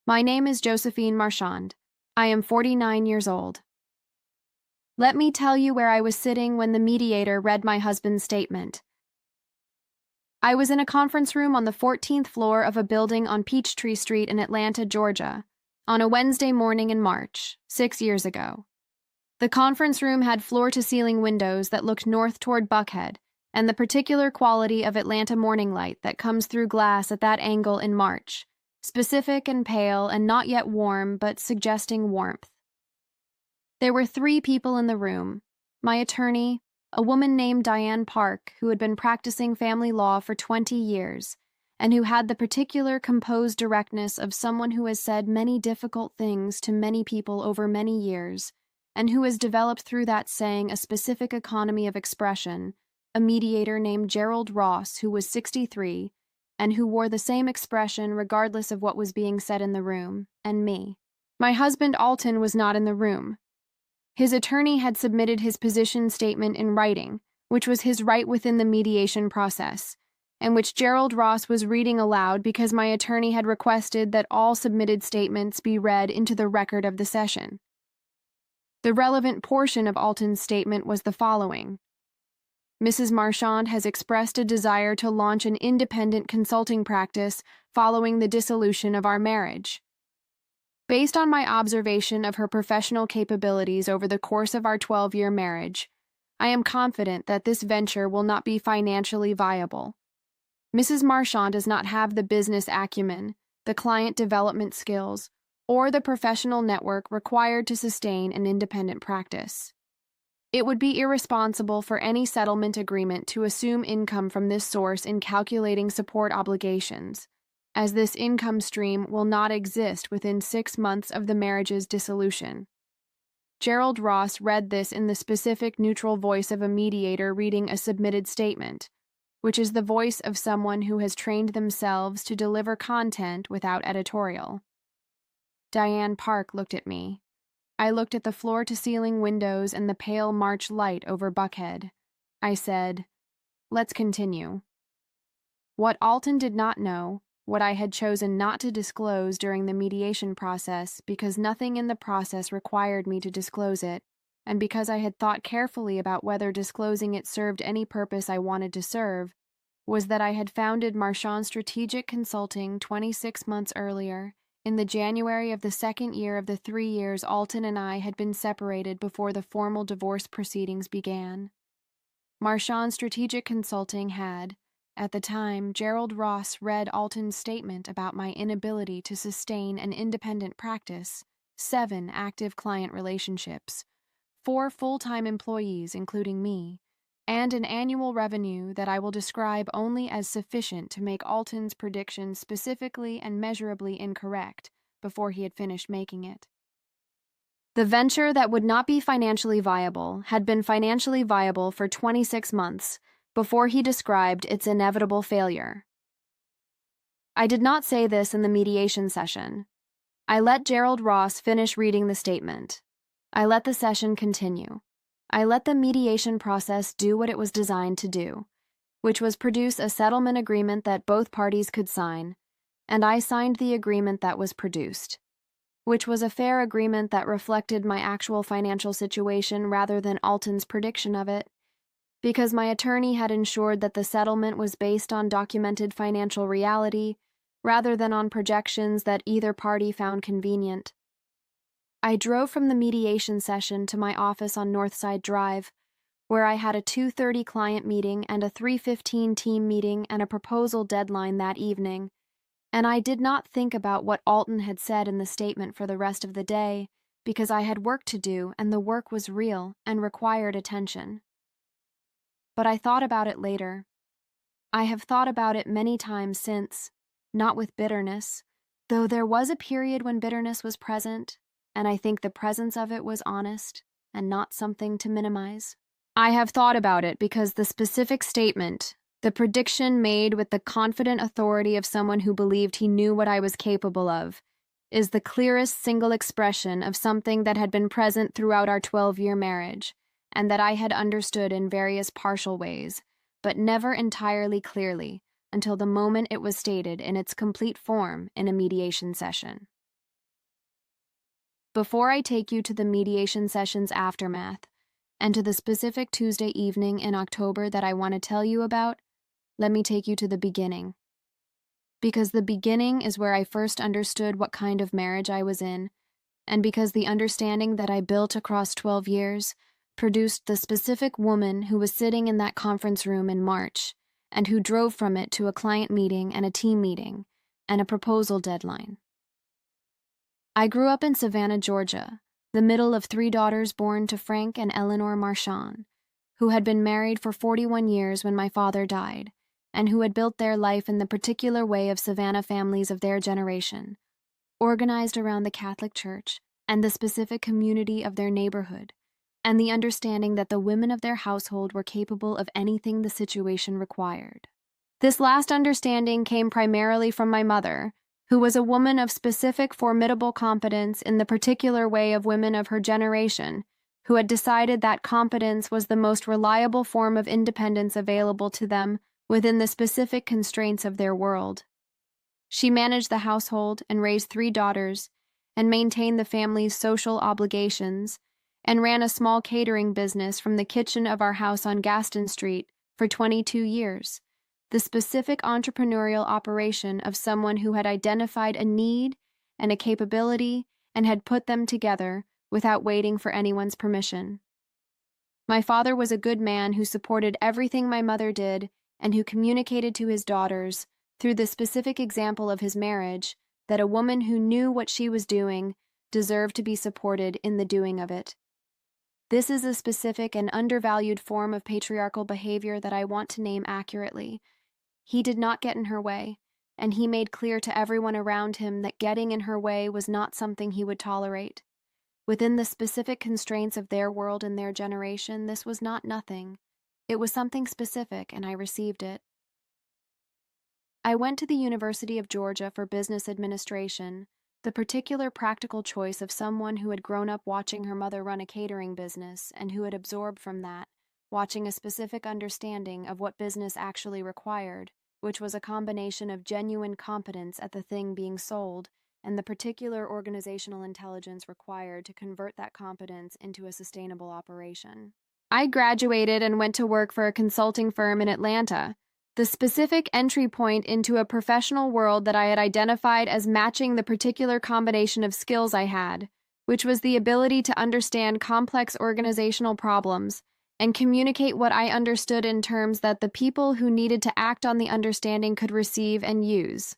My name is Josephine Marchand. I am 49 years old. Let me tell you where I was sitting when the mediator read my husband's statement. I was in a conference room on the 14th floor of a building on Peachtree Street in Atlanta, Georgia, on a Wednesday morning in March, 6 years ago. The conference room had floor-to-ceiling windows that looked north toward Buckhead, and the particular quality of Atlanta morning light that comes through glass at that angle in March, specific and pale and not yet warm but suggesting warmth. There were 3 people in the room: my attorney, a woman named Diane Park who had been practicing family law for 20 years and who had the particular composed directness of someone who has said many difficult things to many people over many years and who has developed through that saying a specific economy of expression, a mediator named Gerald Ross who was 63 and who wore the same expression regardless of what was being said in the room, and me. My husband Alton was not in the room. His attorney had submitted his position statement in writing, which was his right within the mediation process, and which Gerald Ross was reading aloud because my attorney had requested that all submitted statements be read into the record of the session. The relevant portion of Alton's statement was the following: Mrs. Marchand has expressed a desire to launch an independent consulting practice following the dissolution of our marriage. Based on my observation of her professional capabilities over the course of our 12-year marriage, I am confident that this venture will not be financially viable. Mrs. Marchand does not have the business acumen, the client development skills, or the professional network required to sustain an independent practice. It would be irresponsible for any settlement agreement to assume income from this source in calculating support obligations, as this income stream will not exist within 6 months of the marriage's dissolution. Gerald Ross read this in the specific neutral voice of a mediator reading a submitted statement, which is the voice of someone who has trained themselves to deliver content without editorial. Diane Park looked at me. I looked at the floor-to-ceiling windows and the pale March light over Buckhead. I said, "Let's continue." What Alton did not know, what I had chosen not to disclose during the mediation process because nothing in the process required me to disclose it, and because I had thought carefully about whether disclosing it served any purpose I wanted to serve, was that I had founded Marchand Strategic Consulting 26 months earlier, in the January of the second year of the 3 years Alton and I had been separated before the formal divorce proceedings began. Marchand Strategic Consulting had, at the time Gerald Ross read Alton's statement about my inability to sustain an independent practice, 7 active client relationships, 4 full-time employees including me, and an annual revenue that I will describe only as sufficient to make Alton's prediction specifically and measurably incorrect before he had finished making it. The venture that would not be financially viable had been financially viable for 26 months before he described its inevitable failure. I did not say this in the mediation session. I let Gerald Ross finish reading the statement. I let the session continue. I let the mediation process do what it was designed to do, which was produce a settlement agreement that both parties could sign, and I signed the agreement that was produced, which was a fair agreement that reflected my actual financial situation rather than Alton's prediction of it, because my attorney had ensured that the settlement was based on documented financial reality rather than on projections that either party found convenient. I drove from the mediation session to my office on Northside Drive, where I had a 2:30 client meeting and a 3:15 team meeting and a proposal deadline that evening, and I did not think about what Alton had said in the statement for the rest of the day because I had work to do and the work was real and required attention. But I thought about it later. I have thought about it many times since, not with bitterness, though there was a period when bitterness was present, and I think the presence of it was honest and not something to minimize. I have thought about it because the specific statement, the prediction made with the confident authority of someone who believed he knew what I was capable of, is the clearest single expression of something that had been present throughout our 12-year marriage, and that I had understood in various partial ways, but never entirely clearly, until the moment it was stated in its complete form in a mediation session. Before I take you to the mediation session's aftermath, and to the specific Tuesday evening in October that I want to tell you about, let me take you to the beginning. Because the beginning is where I first understood what kind of marriage I was in, and because the understanding that I built across 12 years produced the specific woman who was sitting in that conference room in March, and who drove from it to a client meeting and a team meeting, and a proposal deadline. I grew up in Savannah, Georgia, the middle of 3 daughters born to Frank and Eleanor Marchand, who had been married for 41 years when my father died, and who had built their life in the particular way of Savannah families of their generation, organized around the Catholic Church and the specific community of their neighborhood, and the understanding that the women of their household were capable of anything the situation required. This last understanding came primarily from my mother, who was a woman of specific formidable competence in the particular way of women of her generation, who had decided that competence was the most reliable form of independence available to them within the specific constraints of their world. She managed the household and raised 3 daughters, and maintained the family's social obligations, and ran a small catering business from the kitchen of our house on Gaston Street for 22 years, the specific entrepreneurial operation of someone who had identified a need and a capability and had put them together without waiting for anyone's permission. My father was a good man who supported everything my mother did and who communicated to his daughters, through the specific example of his marriage, that a woman who knew what she was doing deserved to be supported in the doing of it. This is a specific and undervalued form of patriarchal behavior that I want to name accurately. He did not get in her way, and he made clear to everyone around him that getting in her way was not something he would tolerate. Within the specific constraints of their world and their generation, this was not nothing. It was something specific, and I received it. I went to the University of Georgia for business administration, the particular practical choice of someone who had grown up watching her mother run a catering business and who had absorbed from that, watching a specific understanding of what business actually required, which was a combination of genuine competence at the thing being sold and the particular organizational intelligence required to convert that competence into a sustainable operation. I graduated and went to work for a consulting firm in Atlanta, the specific entry point into a professional world that I had identified as matching the particular combination of skills I had, which was the ability to understand complex organizational problems and communicate what I understood in terms that the people who needed to act on the understanding could receive and use.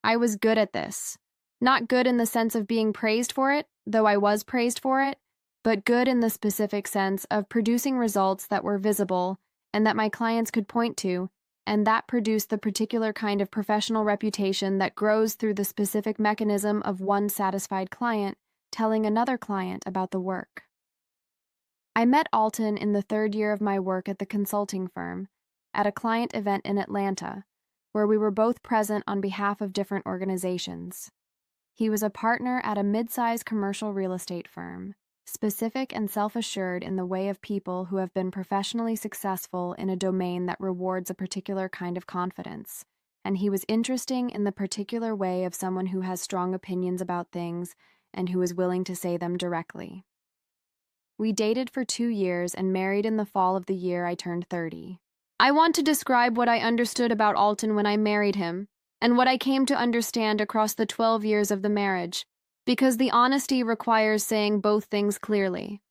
I was good at this. Not good in the sense of being praised for it, though I was praised for it, but good in the specific sense of producing results that were visible and that my clients could point to, and that produced the particular kind of professional reputation that grows through the specific mechanism of one satisfied client telling another client about the work. I met Alton in the 3rd year of my work at the consulting firm, at a client event in Atlanta, where we were both present on behalf of different organizations. He was a partner at a mid-size commercial real estate firm, specific and self-assured in the way of people who have been professionally successful in a domain that rewards a particular kind of confidence, and he was interesting in the particular way of someone who has strong opinions about things and who is willing to say them directly. We dated for 2 years and married in the fall of the year I turned 30. I want to describe what I understood about Alton when I married him, and what I came to understand across the 12 years of the marriage, because the honesty requires saying both things clearly.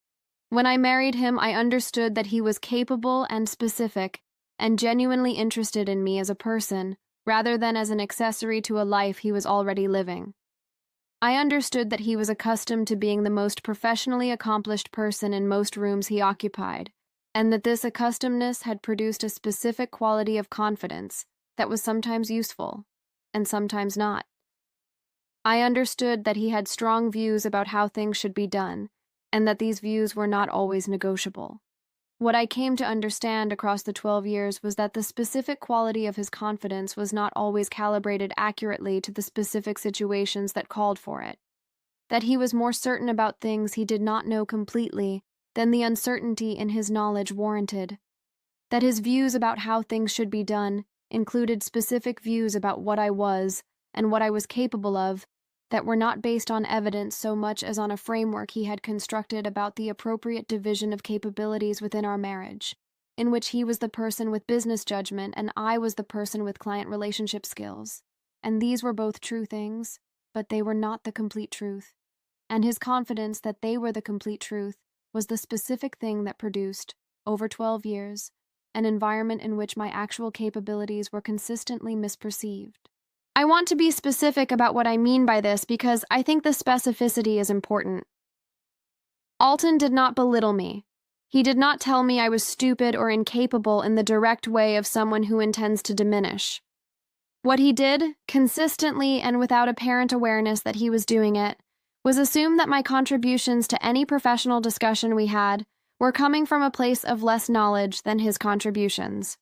When I married him, I understood that he was capable and specific, and genuinely interested in me as a person, rather than as an accessory to a life he was already living. I understood that he was accustomed to being the most professionally accomplished person in most rooms he occupied, and that this accustomedness had produced a specific quality of confidence that was sometimes useful, and sometimes not. I understood that he had strong views about how things should be done, and that these views were not always negotiable. What I came to understand across the 12 years was that the specific quality of his confidence was not always calibrated accurately to the specific situations that called for it. That he was more certain about things he did not know completely than the uncertainty in his knowledge warranted. That his views about how things should be done included specific views about what I was and what I was capable of that were not based on evidence so much as on a framework he had constructed about the appropriate division of capabilities within our marriage, in which he was the person with business judgment and I was the person with client relationship skills. And these were both true things, but they were not the complete truth. And his confidence that they were the complete truth was the specific thing that produced, over 12 years, an environment in which my actual capabilities were consistently misperceived. I want to be specific about what I mean by this because I think the specificity is important. Alton did not belittle me. He did not tell me I was stupid or incapable in the direct way of someone who intends to diminish. What he did, consistently and without apparent awareness that he was doing it, was assume that my contributions to any professional discussion we had were coming from a place of less knowledge than his contributions.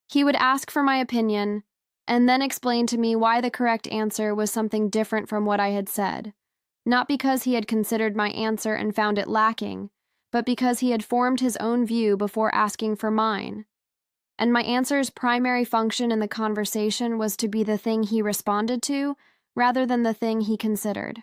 He would ask for my opinion, and then explain to me why the correct answer was something different from what I had said, not because he had considered my answer and found it lacking, but because he had formed his own view before asking for mine. And my answer's primary function in the conversation was to be the thing he responded to, rather than the thing he considered.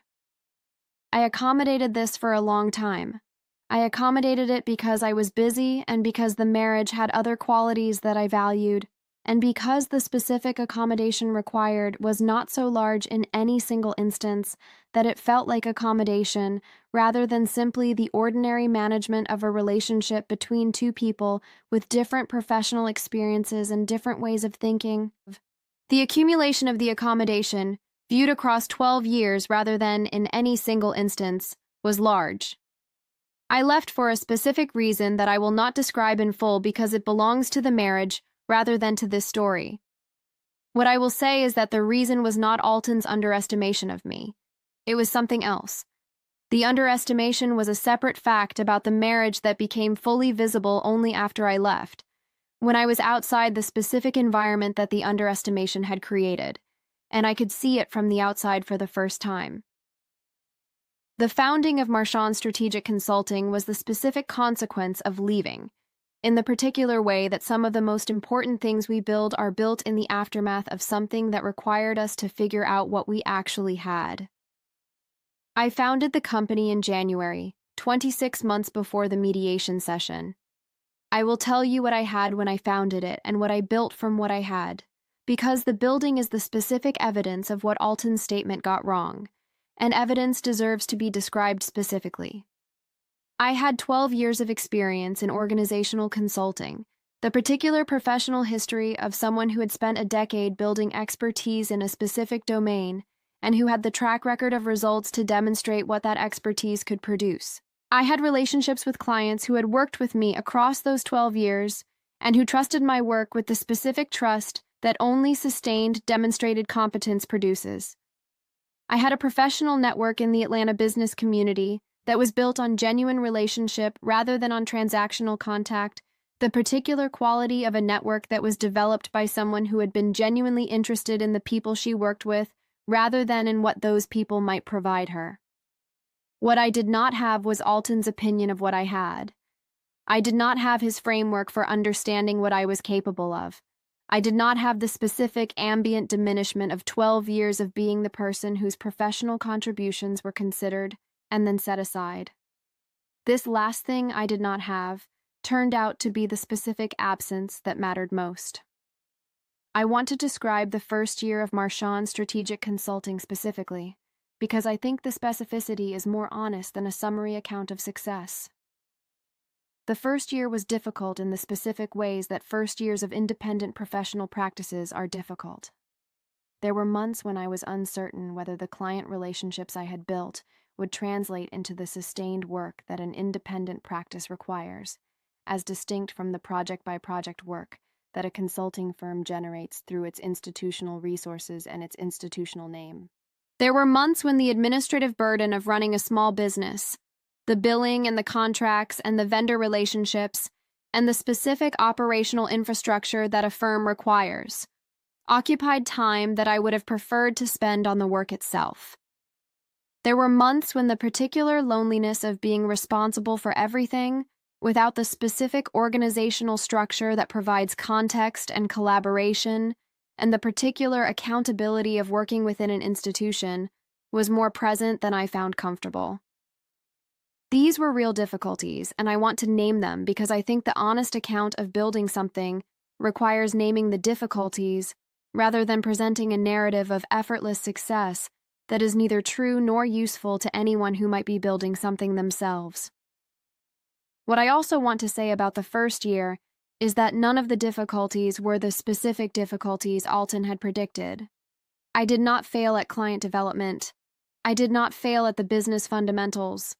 I accommodated this for a long time. I accommodated it because I was busy and because the marriage had other qualities that I valued, and because the specific accommodation required was not so large in any single instance that it felt like accommodation rather than simply the ordinary management of a relationship between two people with different professional experiences and different ways of thinking. The accumulation of the accommodation, viewed across 12 years rather than in any single instance, was large. I left for a specific reason that I will not describe in full because it belongs to the marriage rather than to this story. What I will say is that the reason was not Alton's underestimation of me. It was something else. The underestimation was a separate fact about the marriage that became fully visible only after I left, when I was outside the specific environment that the underestimation had created, and I could see it from the outside for the first time. The founding of Marchand Strategic Consulting was the specific consequence of leaving, in the particular way that some of the most important things we build are built in the aftermath of something that required us to figure out what we actually had. I founded the company in January, 26 months before the mediation session. I will tell you what I had when I founded it and what I built from what I had, because the building is the specific evidence of what Alton's statement got wrong, and evidence deserves to be described specifically. I had 12 years of experience in organizational consulting, the particular professional history of someone who had spent a decade building expertise in a specific domain and who had the track record of results to demonstrate what that expertise could produce. I had relationships with clients who had worked with me across those 12 years and who trusted my work with the specific trust that only sustained, demonstrated competence produces. I had a professional network in the Atlanta business community that was built on genuine relationship rather than on transactional contact, the particular quality of a network that was developed by someone who had been genuinely interested in the people she worked with rather than in what those people might provide her. What I did not have was Alton's opinion of what I had. I did not have his framework for understanding what I was capable of. I did not have the specific ambient diminishment of 12 years of being the person whose professional contributions were considered and then set aside. This last thing I did not have turned out to be the specific absence that mattered most. I want to describe the first year of Marchand Strategic Consulting specifically, because I think the specificity is more honest than a summary account of success. The first year was difficult in the specific ways that first years of independent professional practices are difficult. There were months when I was uncertain whether the client relationships I had built would translate into the sustained work that an independent practice requires, as distinct from the project-by-project work that a consulting firm generates through its institutional resources and its institutional name. There were months when the administrative burden of running a small business, the billing and the contracts and the vendor relationships, and the specific operational infrastructure that a firm requires, occupied time that I would have preferred to spend on the work itself. There were months when the particular loneliness of being responsible for everything, without the specific organizational structure that provides context and collaboration, and the particular accountability of working within an institution, was more present than I found comfortable. These were real difficulties, and I want to name them because I think the honest account of building something requires naming the difficulties rather than presenting a narrative of effortless success that is neither true nor useful to anyone who might be building something themselves. What I also want to say about the first year is that none of the difficulties were the specific difficulties Alton had predicted. I did not fail at client development. I did not fail at the business fundamentals.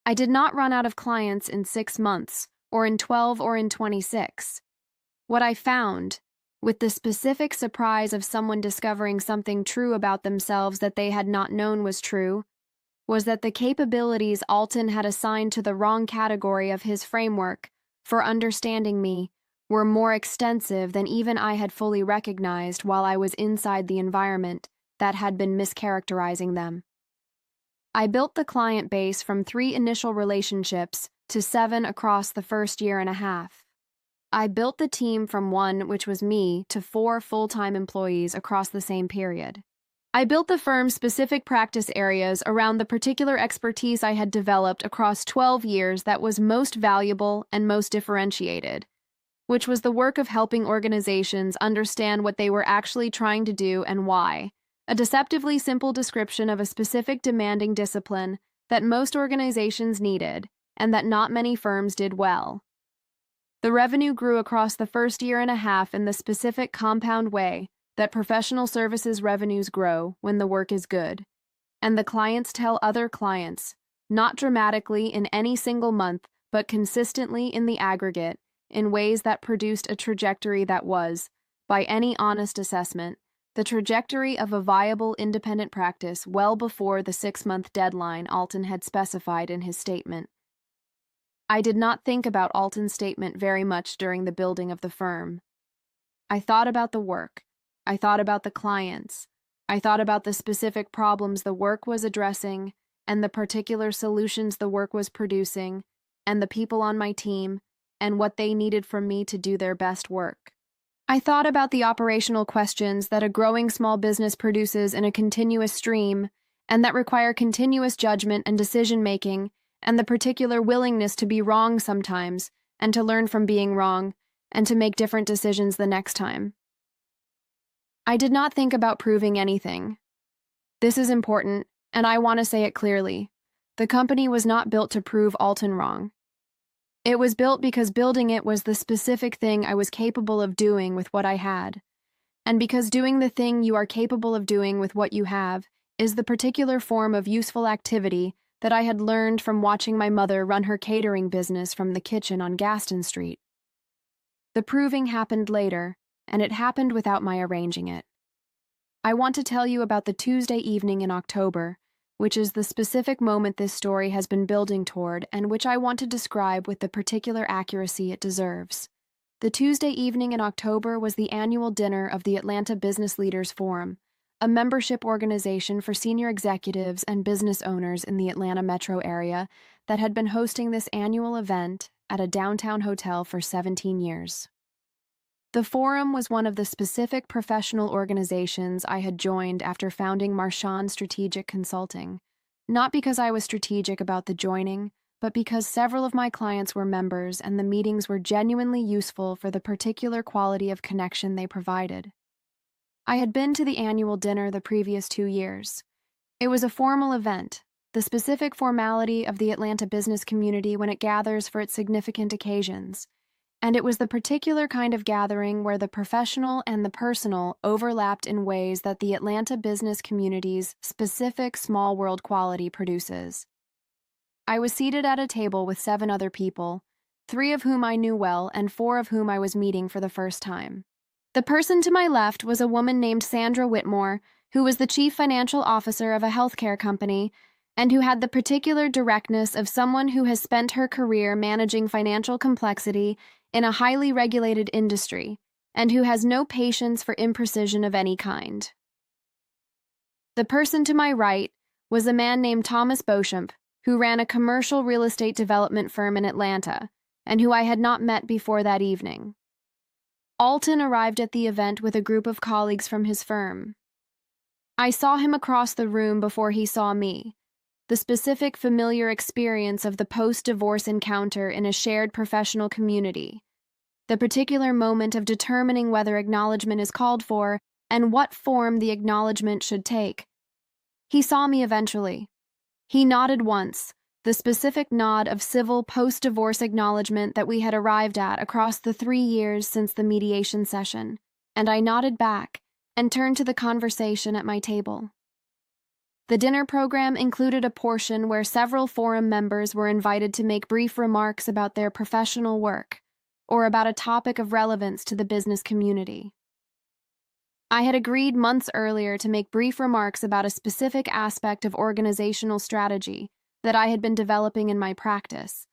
I did not run out of clients in 6 months, or in 12, or in 26. What I found, with the specific surprise of someone discovering something true about themselves that they had not known was true, was that the capabilities Alton had assigned to the wrong category of his framework for understanding me were more extensive than even I had fully recognized while I was inside the environment that had been mischaracterizing them. I built the client base from 3 initial relationships to 7 across the first year and a half. I built the team from 1, which was me, to 4 full-time employees across the same period. I built the firm's specific practice areas around the particular expertise I had developed across 12 years that was most valuable and most differentiated, which was the work of helping organizations understand what they were actually trying to do and why. A deceptively simple description of a specific demanding discipline that most organizations needed and that not many firms did well. The revenue grew across the first year and a half in the specific compound way that professional services revenues grow when the work is good, and the clients tell other clients, not dramatically in any single month, but consistently in the aggregate, in ways that produced a trajectory that was, by any honest assessment, the trajectory of a viable independent practice well before the 6-month deadline Alton had specified in his statement. I did not think about Alton's statement very much during the building of the firm. I thought about the work. I thought about the clients. I thought about the specific problems the work was addressing and the particular solutions the work was producing and the people on my team and what they needed from me to do their best work. I thought about the operational questions that a growing small business produces in a continuous stream and that require continuous judgment and decision-making and the particular willingness to be wrong sometimes and to learn from being wrong and to make different decisions the next time. I did not think about proving anything. This is important, and I want to say it clearly. The company was not built to prove Alton wrong. It was built because building it was the specific thing I was capable of doing with what I had. And because doing the thing you are capable of doing with what you have is the particular form of useful activity that I had learned from watching my mother run her catering business from the kitchen on Gaston Street. The proving happened later, and it happened without my arranging it. I want to tell you about the Tuesday evening in October, which is the specific moment this story has been building toward and which I want to describe with the particular accuracy it deserves. The Tuesday evening in October was the annual dinner of the Atlanta Business Leaders Forum, a membership organization for senior executives and business owners in the Atlanta metro area that had been hosting this annual event at a downtown hotel for 17 years. The forum was one of the specific professional organizations I had joined after founding Marchand Strategic Consulting, not because I was strategic about the joining, but because several of my clients were members and the meetings were genuinely useful for the particular quality of connection they provided. I had been to the annual dinner the previous 2 years. It was a formal event, the specific formality of the Atlanta business community when it gathers for its significant occasions. And it was the particular kind of gathering where the professional and the personal overlapped in ways that the Atlanta business community's specific small world quality produces. I was seated at a table with 7 other people, 3 of whom I knew well and 4 of whom I was meeting for the first time. The person to my left was a woman named Sandra Whitmore, who was the chief financial officer of a healthcare company and who had the particular directness of someone who has spent her career managing financial complexity in a highly regulated industry, and who has no patience for imprecision of any kind. The person to my right was a man named Thomas Beauchamp, who ran a commercial real estate development firm in Atlanta, and who I had not met before that evening. Alton arrived at the event with a group of colleagues from his firm. I saw him across the room before he saw me. The specific familiar experience of the post-divorce encounter in a shared professional community. The particular moment of determining whether acknowledgement is called for and what form the acknowledgement should take. He saw me eventually. He nodded once, the specific nod of civil post-divorce acknowledgement that we had arrived at across the 3 years since the mediation session, and I nodded back and turned to the conversation at my table. The dinner program included a portion where several forum members were invited to make brief remarks about their professional work or about a topic of relevance to the business community. I had agreed months earlier to make brief remarks about a specific aspect of organizational strategy that I had been developing in my practice,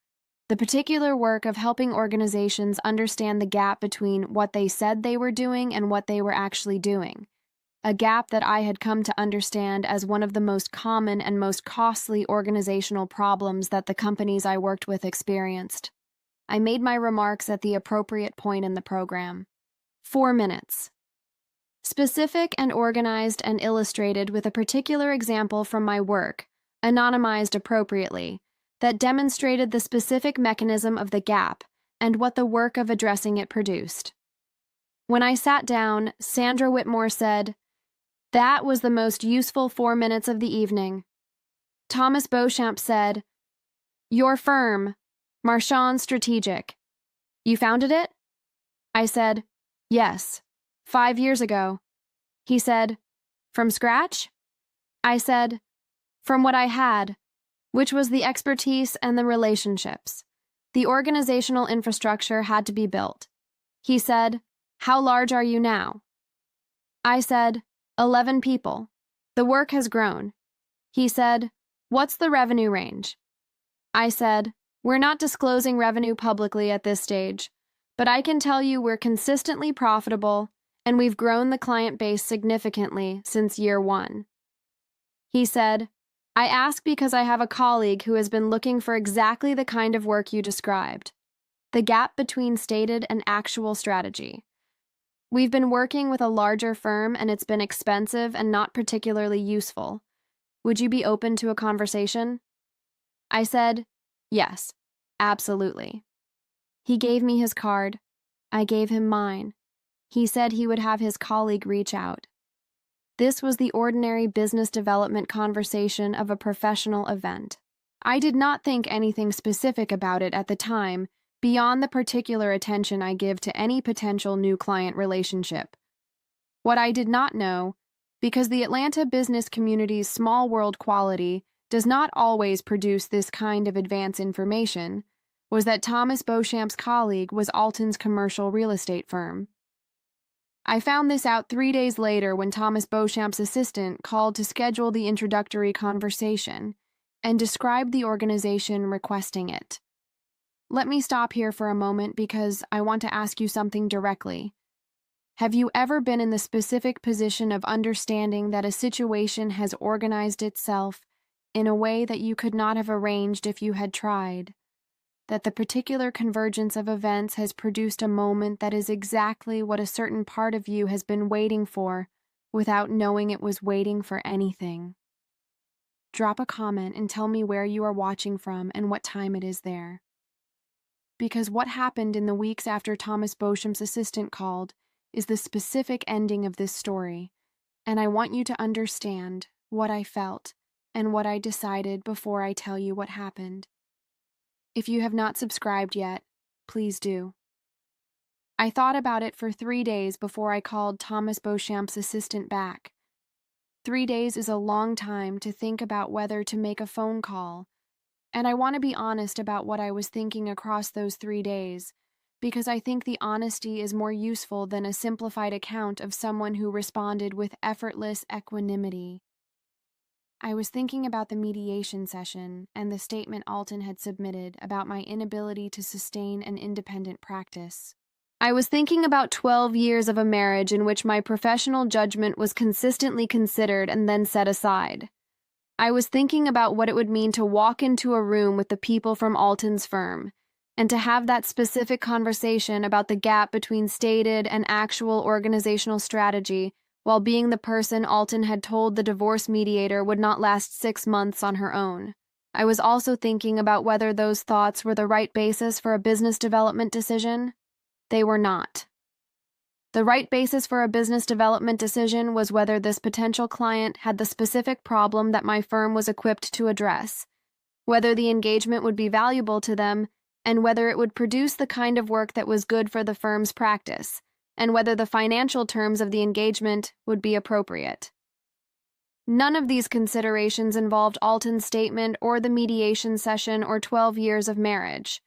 the particular work of helping organizations understand the gap between what they said they were doing and what they were actually doing, a gap that I had come to understand as one of the most common and most costly organizational problems that the companies I worked with experienced. I made my remarks at the appropriate point in the program. 4 minutes. Specific and organized and illustrated with a particular example from my work, anonymized appropriately, that demonstrated the specific mechanism of the gap and what the work of addressing it produced. When I sat down, Sandra Whitmore said, "That was the most useful 4 minutes of the evening." Thomas Beauchamp said, "Your firm, Marchand Strategic. You founded it?" I said, "Yes, 5 years ago." He said, "From scratch?" I said, "From what I had, which was the expertise and the relationships. The organizational infrastructure had to be built." He said, "How large are you now?" I said, 11 people. The work has grown. He said, "What's the revenue range?" I said, "We're not disclosing revenue publicly at this stage, but I can tell you we're consistently profitable and we've grown the client base significantly since year 1. He said, "I ask because I have a colleague who has been looking for exactly the kind of work you described, the gap between stated and actual strategy. We've been working with a larger firm and it's been expensive and not particularly useful. Would you be open to a conversation?" I said, "Yes, absolutely." He gave me his card. I gave him mine. He said he would have his colleague reach out. This was the ordinary business development conversation of a professional event. I did not think anything specific about it at the time, beyond the particular attention I give to any potential new client relationship. What I did not know, because the Atlanta business community's small world quality does not always produce this kind of advance information, was that Thomas Beauchamp's colleague was Alton's commercial real estate firm. I found this out 3 days later when Thomas Beauchamp's assistant called to schedule the introductory conversation and described the organization requesting it. Let me stop here for a moment because I want to ask you something directly. Have you ever been in the specific position of understanding that a situation has organized itself in a way that you could not have arranged if you had tried? That the particular convergence of events has produced a moment that is exactly what a certain part of you has been waiting for without knowing it was waiting for anything? Drop a comment and tell me where you are watching from and what time it is there. Because what happened in the weeks after Thomas Beauchamp's assistant called is the specific ending of this story, and I want you to understand what I felt and what I decided before I tell you what happened. If you have not subscribed yet, please do. I thought about it for 3 days before I called Thomas Beauchamp's assistant back. 3 days is a long time to think about whether to make a phone call, and I want to be honest about what I was thinking across those 3 days, because I think the honesty is more useful than a simplified account of someone who responded with effortless equanimity. I was thinking about the mediation session and the statement Alton had submitted about my inability to sustain an independent practice. I was thinking about 12 years of a marriage in which my professional judgment was consistently considered and then set aside. I was thinking about what it would mean to walk into a room with the people from Alton's firm and to have that specific conversation about the gap between stated and actual organizational strategy while being the person Alton had told the divorce mediator would not last 6 months on her own. I was also thinking about whether those thoughts were the right basis for a business development decision. They were not. The right basis for a business development decision was whether this potential client had the specific problem that my firm was equipped to address, whether the engagement would be valuable to them, and whether it would produce the kind of work that was good for the firm's practice, and whether the financial terms of the engagement would be appropriate. None of these considerations involved Alton's statement or the mediation session or 12 years of marriage.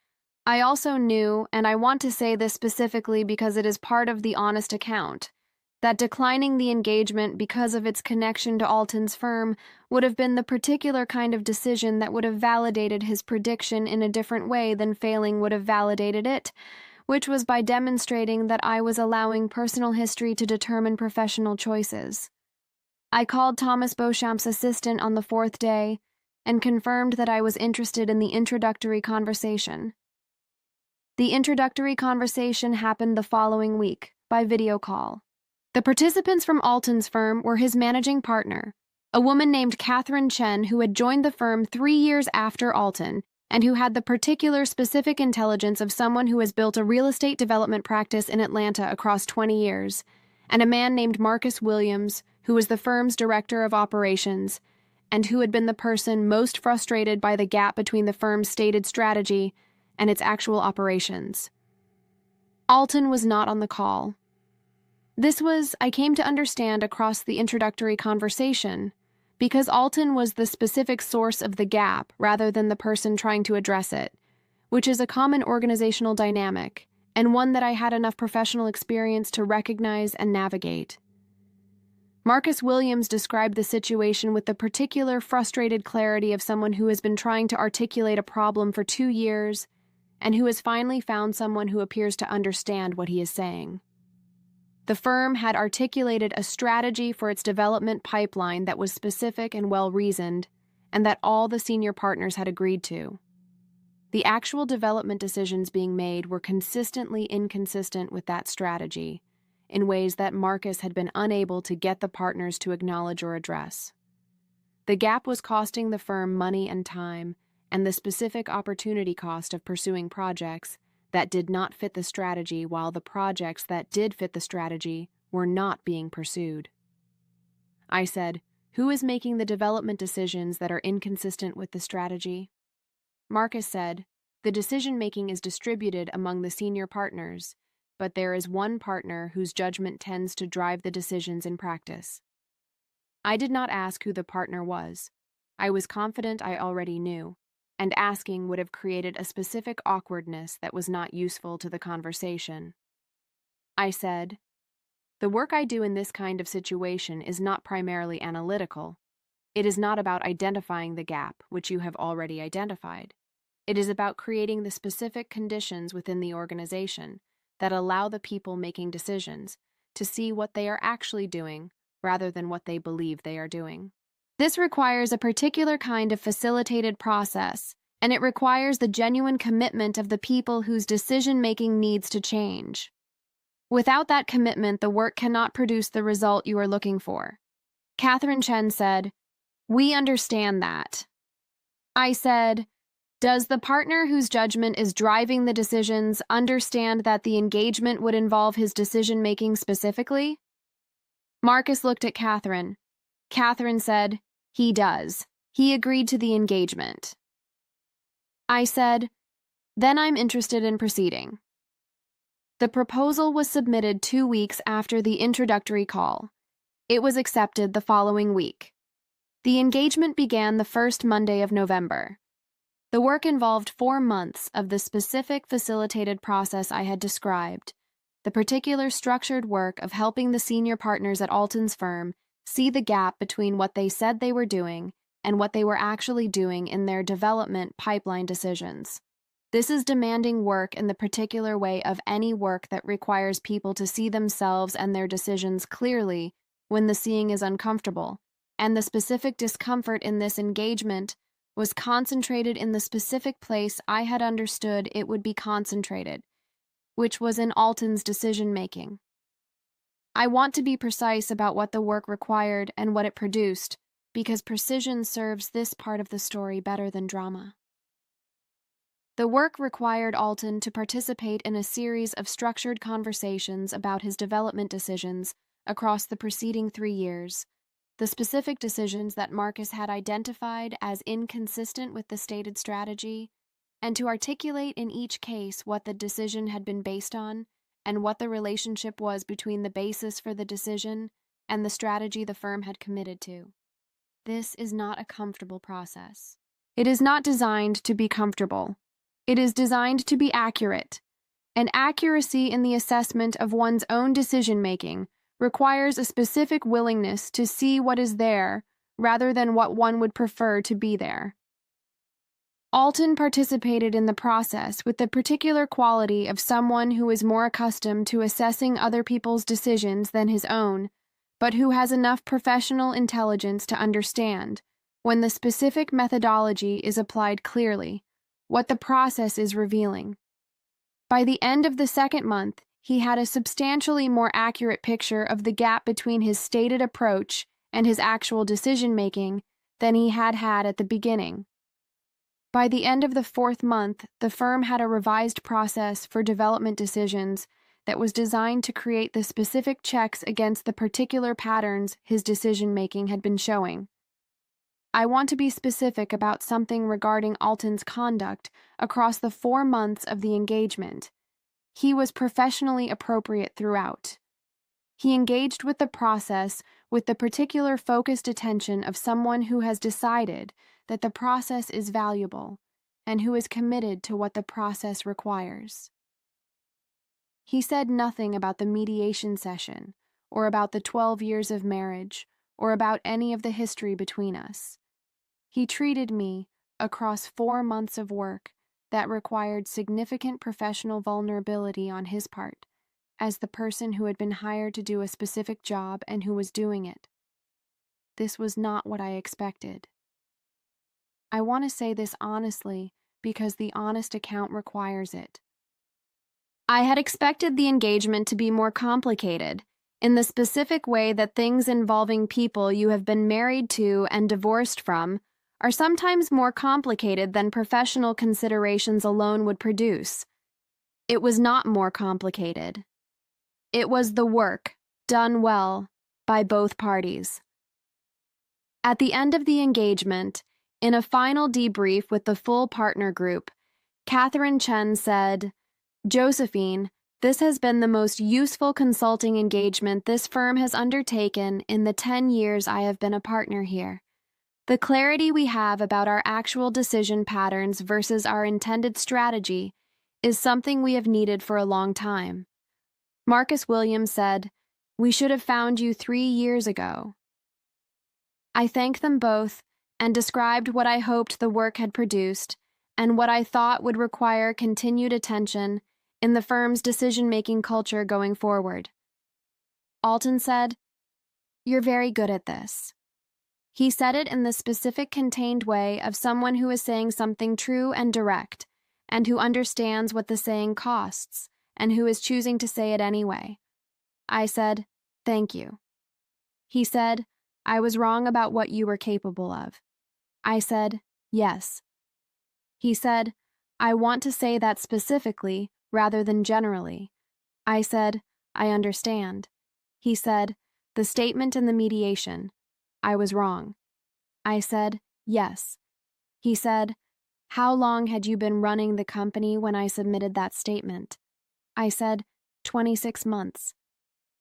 I also knew, and I want to say this specifically because it is part of the honest account, that declining the engagement because of its connection to Alton's firm would have been the particular kind of decision that would have validated his prediction in a different way than failing would have validated it, which was by demonstrating that I was allowing personal history to determine professional choices. I called Thomas Beauchamp's assistant on the 4th day and confirmed that I was interested in the introductory conversation. The introductory conversation happened the following week, by video call. The participants from Alton's firm were his managing partner, a woman named Catherine Chen who had joined the firm 3 years after Alton and who had the particular specific intelligence of someone who has built a real estate development practice in Atlanta across 20 years, and a man named Marcus Williams, who was the firm's director of operations, and who had been the person most frustrated by the gap between the firm's stated strategy and its actual operations. Alton was not on the call. This was, I came to understand across the introductory conversation, because Alton was the specific source of the gap rather than the person trying to address it, which is a common organizational dynamic, and one that I had enough professional experience to recognize and navigate. Marcus Williams described the situation with the particular frustrated clarity of someone who has been trying to articulate a problem for 2 years and who has finally found someone who appears to understand what he is saying. The firm had articulated a strategy for its development pipeline that was specific and well-reasoned, and that all the senior partners had agreed to. The actual development decisions being made were consistently inconsistent with that strategy, in ways that Marcus had been unable to get the partners to acknowledge or address. The gap was costing the firm money and time, and the specific opportunity cost of pursuing projects that did not fit the strategy, while the projects that did fit the strategy were not being pursued. I said, "Who is making the development decisions that are inconsistent with the strategy?" Marcus said, "The decision-making is distributed among the senior partners, but there is one partner whose judgment tends to drive the decisions in practice." I did not ask who the partner was. I was confident I already knew, and asking would have created a specific awkwardness that was not useful to the conversation. I said, "The work I do in this kind of situation is not primarily analytical. It is not about identifying the gap, which you have already identified. It is about creating the specific conditions within the organization that allow the people making decisions to see what they are actually doing rather than what they believe they are doing. This requires a particular kind of facilitated process, and it requires the genuine commitment of the people whose decision-making needs to change. Without that commitment, the work cannot produce the result you are looking for." Catherine Chen said, "We understand that." I said, "Does the partner whose judgment is driving the decisions understand that the engagement would involve his decision-making specifically?" Marcus looked at Catherine. Catherine said, "He does. He agreed to the engagement." I said, "Then I'm interested in proceeding." The proposal was submitted 2 weeks after the introductory call. It was accepted the following week. The engagement began the first Monday of November. The work involved 4 months of the specific facilitated process I had described, the particular structured work of helping the senior partners at Alton's firm see the gap between what they said they were doing and what they were actually doing in their development pipeline decisions. This is demanding work in the particular way of any work that requires people to see themselves and their decisions clearly when the seeing is uncomfortable, and the specific discomfort in this engagement was concentrated in the specific place I had understood it would be concentrated, which was in Alton's decision-making. I want to be precise about what the work required and what it produced, because precision serves this part of the story better than drama. The work required Alton to participate in a series of structured conversations about his development decisions across the preceding 3 years, the specific decisions that Marcus had identified as inconsistent with the stated strategy, and to articulate in each case what the decision had been based on and what the relationship was between the basis for the decision and the strategy the firm had committed to. This is not a comfortable process. It is not designed to be comfortable. It is designed to be accurate, and accuracy in the assessment of one's own decision-making requires a specific willingness to see what is there rather than what one would prefer to be there. Alton participated in the process with the particular quality of someone who is more accustomed to assessing other people's decisions than his own, but who has enough professional intelligence to understand, when the specific methodology is applied clearly, what the process is revealing. By the end of the second month, he had a substantially more accurate picture of the gap between his stated approach and his actual decision-making than he had had at the beginning. By the end of the fourth month, the firm had a revised process for development decisions that was designed to create the specific checks against the particular patterns his decision-making had been showing. I want to be specific about something regarding Alton's conduct across the 4 months of the engagement. He was professionally appropriate throughout. He engaged with the process with the particular focused attention of someone who has decided that the process is valuable and who is committed to what the process requires. He said nothing about the mediation session, or about the 12 years of marriage, or about any of the history between us. He treated me, across 4 months of work that required significant professional vulnerability on his part, as the person who had been hired to do a specific job and who was doing it. This was not what I expected. I want to say this honestly because the honest account requires it. I had expected the engagement to be more complicated, in the specific way that things involving people you have been married to and divorced from are sometimes more complicated than professional considerations alone would produce. It was not more complicated. It was the work, done well, by both parties. At the end of the engagement, in a final debrief with the full partner group, Catherine Chen said, "Josephine, this has been the most useful consulting engagement this firm has undertaken in the 10 years I have been a partner here. The clarity we have about our actual decision patterns versus our intended strategy is something we have needed for a long time." Marcus Williams said, "We should have found you 3 years ago." I thanked them both and described what I hoped the work had produced and what I thought would require continued attention in the firm's decision-making culture going forward. Alton said, "You're very good at this." He said it in the specific contained way of someone who is saying something true and direct, and who understands what the saying costs, and who is choosing to say it anyway. I said, "Thank you." He said, "I was wrong about what you were capable of." I said, "Yes." He said, "I want to say that specifically rather than generally." I said, "I understand." He said, "The statement and the mediation. I was wrong." I said, "Yes." He said, "How long had you been running the company when I submitted that statement?" I said, 26 months.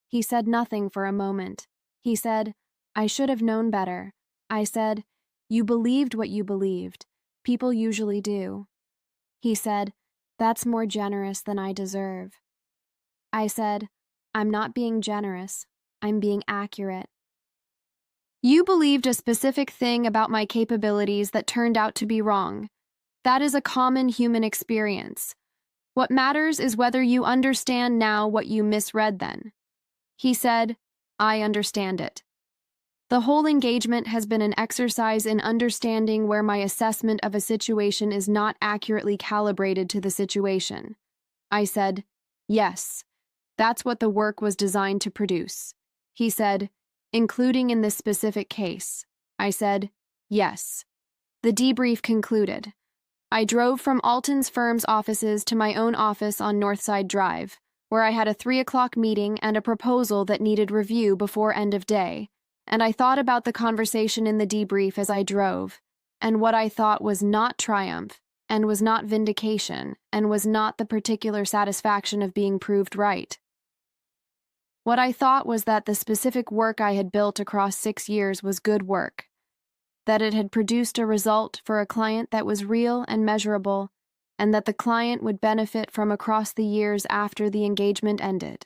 He said nothing for a moment. He said, "I should have known better." I said, "You believed what you believed. People usually do." He said, "That's more generous than I deserve." I said, "I'm not being generous. I'm being accurate." You believed a specific thing about my capabilities that turned out to be wrong. That is a common human experience. What matters is whether you understand now what you misread then. He said, "I understand it." The whole engagement has been an exercise in understanding where my assessment of a situation is not accurately calibrated to the situation. I said, "Yes." That's what the work was designed to produce. He said, including in this specific case. I said, yes. The debrief concluded. I drove from Alton's firm's offices to my own office on Northside Drive, where I had a 3 o'clock meeting and a proposal that needed review before end of day, and I thought about the conversation in the debrief as I drove, and what I thought was not triumph, and was not vindication, and was not the particular satisfaction of being proved right. What I thought was that the specific work I had built across 6 years was good work, that it had produced a result for a client that was real and measurable, and that the client would benefit from across the years after the engagement ended.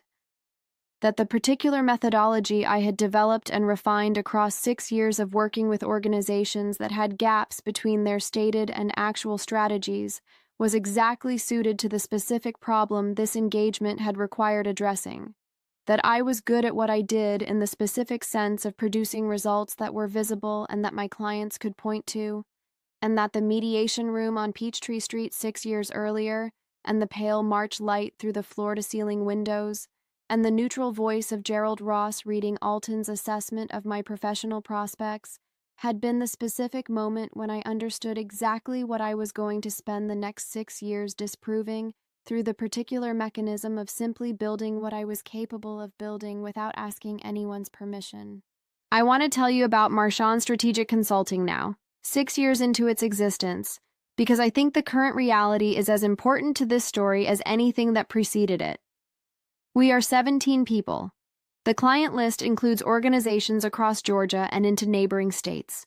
That the particular methodology I had developed and refined across 6 years of working with organizations that had gaps between their stated and actual strategies was exactly suited to the specific problem this engagement had required addressing. That I was good at what I did in the specific sense of producing results that were visible and that my clients could point to, and that the mediation room on Peachtree Street 6 years earlier, and the pale March light through the floor-to-ceiling windows, and the neutral voice of Gerald Ross reading Alton's assessment of my professional prospects had been the specific moment when I understood exactly what I was going to spend the next 6 years disproving through the particular mechanism of simply building what I was capable of building without asking anyone's permission. I want to tell you about Marchand Strategic Consulting now, 6 years into its existence, because I think the current reality is as important to this story as anything that preceded it. We are 17 people. The client list includes organizations across Georgia and into neighboring states.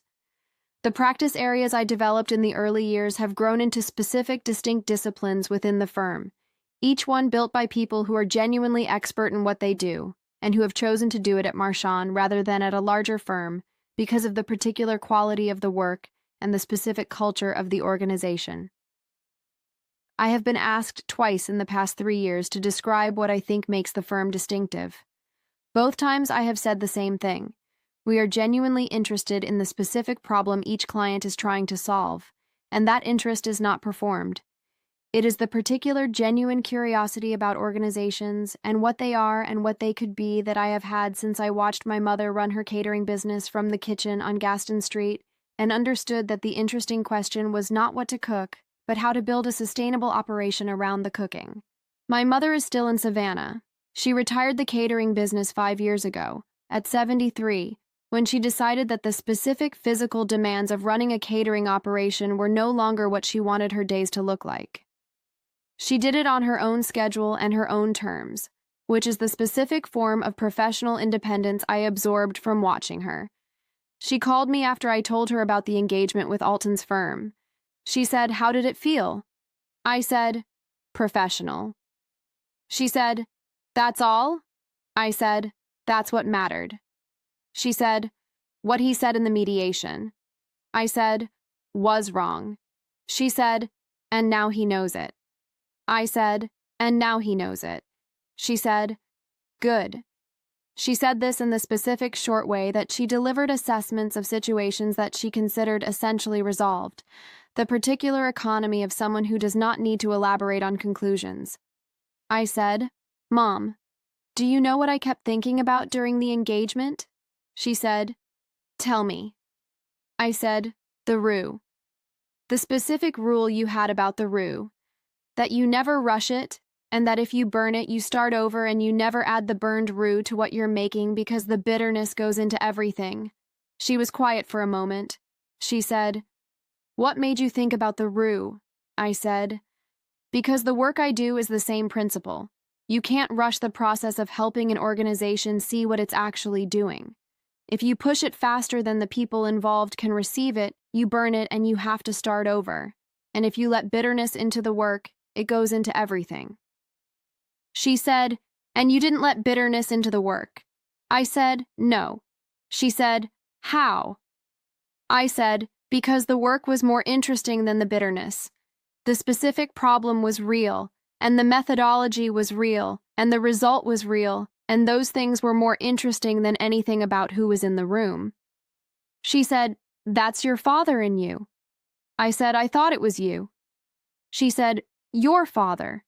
The practice areas I developed in the early years have grown into specific, distinct disciplines within the firm, each one built by people who are genuinely expert in what they do, and who have chosen to do it at Marchand rather than at a larger firm because of the particular quality of the work and the specific culture of the organization. I have been asked twice in the past 3 years to describe what I think makes the firm distinctive. Both times I have said the same thing. We are genuinely interested in the specific problem each client is trying to solve, and that interest is not performed. It is the particular genuine curiosity about organizations and what they are and what they could be that I have had since I watched my mother run her catering business from the kitchen on Gaston Street and understood that the interesting question was not what to cook, but how to build a sustainable operation around the cooking. My mother is still in Savannah. She retired the catering business 5 years ago, at 73, when she decided that the specific physical demands of running a catering operation were no longer what she wanted her days to look like. She did it on her own schedule and her own terms, which is the specific form of professional independence I absorbed from watching her. She called me after I told her about the engagement with Alton's firm. She said, "How did it feel?" I said, "Professional." She said, "That's all?" I said, "That's what mattered." She said, "What he said in the mediation." I said, "Was wrong." She said, "And now he knows it." I said, "And now he knows it." She said, "Good." She said this in the specific short way that she delivered assessments of situations that she considered essentially resolved, the particular economy of someone who does not need to elaborate on conclusions. I said, "Mom, do you know what I kept thinking about during the engagement?" She said, "Tell me." I said, "The roux. The specific rule you had about the roux, that you never rush it, and that if you burn it, you start over and you never add the burned roux to what you're making because the bitterness goes into everything." She was quiet for a moment. She said, "What made you think about the roux?" I said, "Because the work I do is the same principle. You can't rush the process of helping an organization see what it's actually doing. If you push it faster than the people involved can receive it, you burn it and you have to start over. And if you let bitterness into the work, it goes into everything." She said, "And you didn't let bitterness into the work." I said, "No." She said, "How?" I said, "Because the work was more interesting than the bitterness. The specific problem was real, and the methodology was real, and the result was real, and those things were more interesting than anything about who was in the room." She said, "That's your father in you." I said, "I thought it was you." She said, "Your father."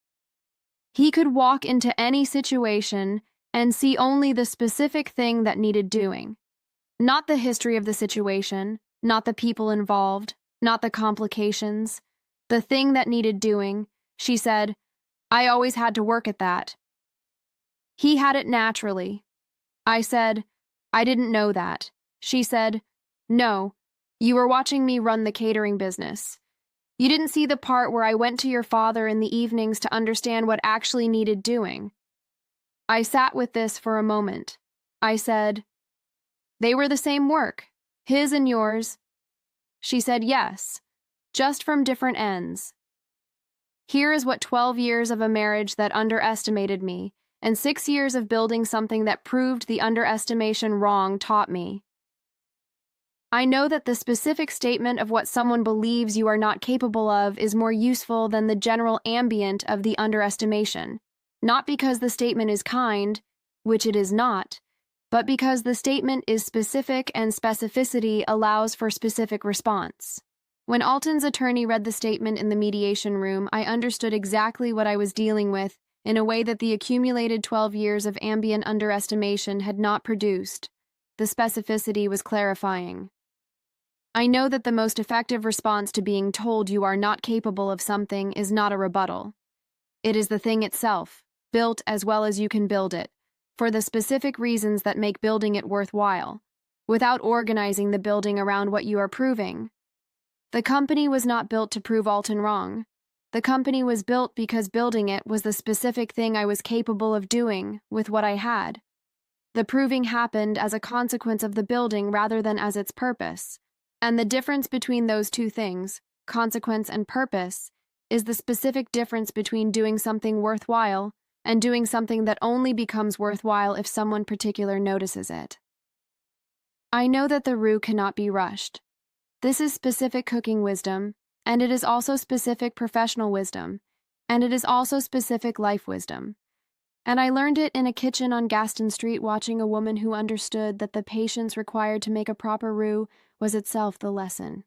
He could walk into any situation and see only the specific thing that needed doing. Not the history of the situation, not the people involved, not the complications. The thing that needed doing, she said, I always had to work at that. He had it naturally. I said, I didn't know that. She said, no, you were watching me run the catering business. You didn't see the part where I went to your father in the evenings to understand what actually needed doing. I sat with this for a moment. I said, they were the same work, his and yours. She said, yes, just from different ends. Here is what 12 years of a marriage that underestimated me and 6 years of building something that proved the underestimation wrong taught me. I know that the specific statement of what someone believes you are not capable of is more useful than the general ambient of the underestimation, not because the statement is kind, which it is not, but because the statement is specific and specificity allows for specific response. When Alton's attorney read the statement in the mediation room, I understood exactly what I was dealing with in a way that the accumulated 12 years of ambient underestimation had not produced. The specificity was clarifying. I know that the most effective response to being told you are not capable of something is not a rebuttal. It is the thing itself, built as well as you can build it, for the specific reasons that make building it worthwhile, without organizing the building around what you are proving. The company was not built to prove Alton wrong. The company was built because building it was the specific thing I was capable of doing with what I had. The proving happened as a consequence of the building rather than as its purpose. And the difference between those two things, consequence and purpose, is the specific difference between doing something worthwhile and doing something that only becomes worthwhile if someone particular notices it. I know that the roux cannot be rushed. This is specific cooking wisdom, and it is also specific professional wisdom, and it is also specific life wisdom. And I learned it in a kitchen on Gaston Street watching a woman who understood that the patience required to make a proper roux was itself the lesson.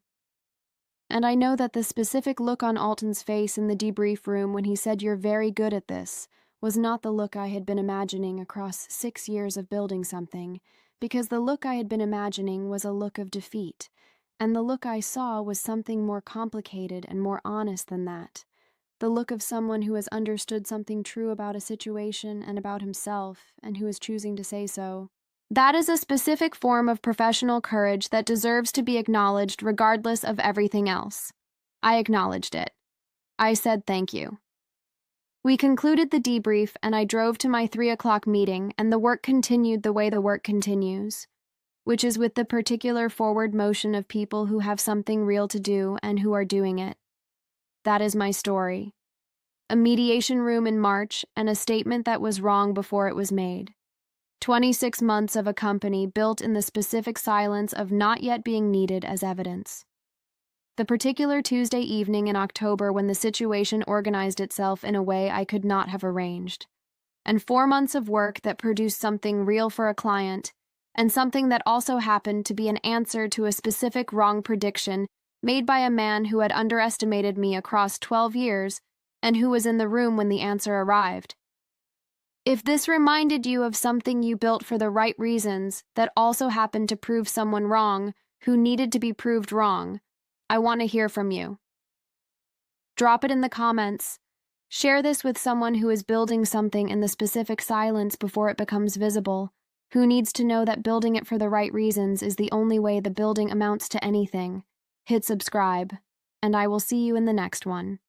And I know that the specific look on Alton's face in the debrief room when he said you're very good at this was not the look I had been imagining across 6 years of building something, because the look I had been imagining was a look of defeat, and the look I saw was something more complicated and more honest than that. The look of someone who has understood something true about a situation and about himself, and who is choosing to say so. That is a specific form of professional courage that deserves to be acknowledged regardless of everything else. I acknowledged it. I said thank you. We concluded the debrief, and I drove to my 3 o'clock meeting, and the work continued the way the work continues, which is with the particular forward motion of people who have something real to do and who are doing it. That is my story. A mediation room in March and a statement that was wrong before it was made. 26 months of a company built in the specific silence of not yet being needed as evidence. The particular Tuesday evening in October when the situation organized itself in a way I could not have arranged. And 4 months of work that produced something real for a client, and something that also happened to be an answer to a specific wrong prediction made by a man who had underestimated me across 12 years and who was in the room when the answer arrived. If this reminded you of something you built for the right reasons that also happened to prove someone wrong who needed to be proved wrong, I want to hear from you. Drop it in the comments. Share this with someone who is building something in the specific silence before it becomes visible, who needs to know that building it for the right reasons is the only way the building amounts to anything. Hit subscribe, and I will see you in the next one.